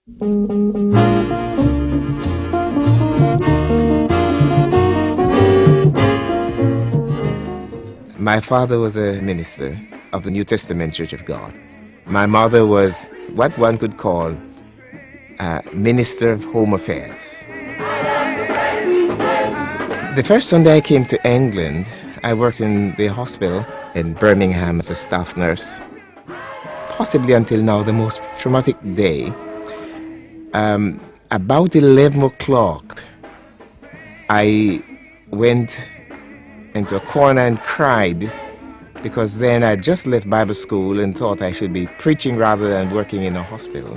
My father was a minister of the New Testament Church of God. My mother was what one could call a minister of home affairs. The first Sunday I came to England, I worked in the hospital in Birmingham as a staff nurse. Possibly until now the most traumatic day. About 11 o'clock, I went into a corner and cried because then I just left Bible school and thought I should be preaching rather than working in a hospital.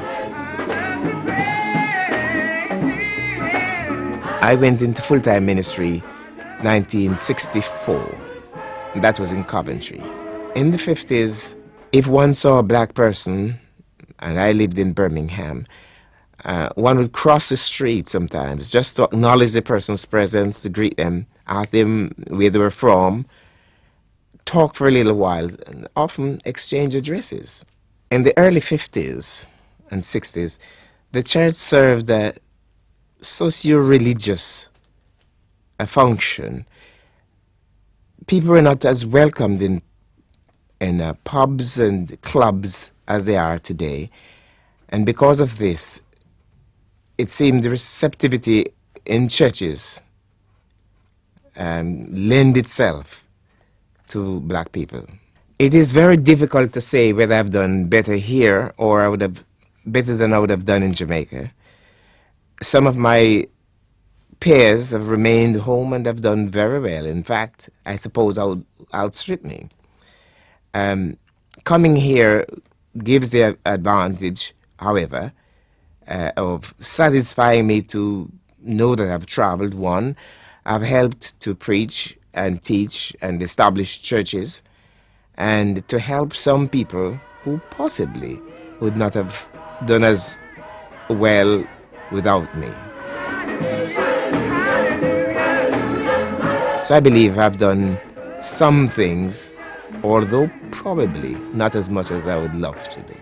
I went into full-time ministry 1964. That was in Coventry. In the 50s, if one saw a black person, and I lived in Birmingham, one would cross the street sometimes just to acknowledge the person's presence, to greet them, ask them where they were from, talk for a little while, and often exchange addresses. In the early 50s and 60s, the church served a socio-religious function. People were not as welcomed in pubs and clubs as they are today. And because of this, it seemed the receptivity in churches lend itself to black people. It is very difficult to say whether I've done better here or I would have better than I would have done in Jamaica. Some of my peers have remained home and have done very well. In fact, I suppose outstrip me. Coming here gives the advantage, however, of satisfying me to know that I've traveled. One, I've helped to preach and teach and establish churches, and to help some people who possibly would not have done as well without me. So I believe I've done some things, although probably not as much as I would love to do.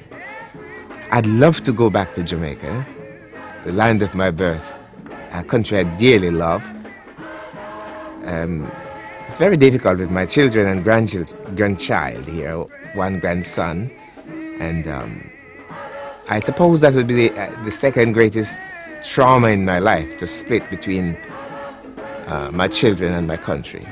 I'd love to go back to Jamaica, the land of my birth, a country I dearly love. It's very difficult with my children and grandchild here, one grandson, and I suppose that would be the second greatest trauma in my life, to split between my children and my country.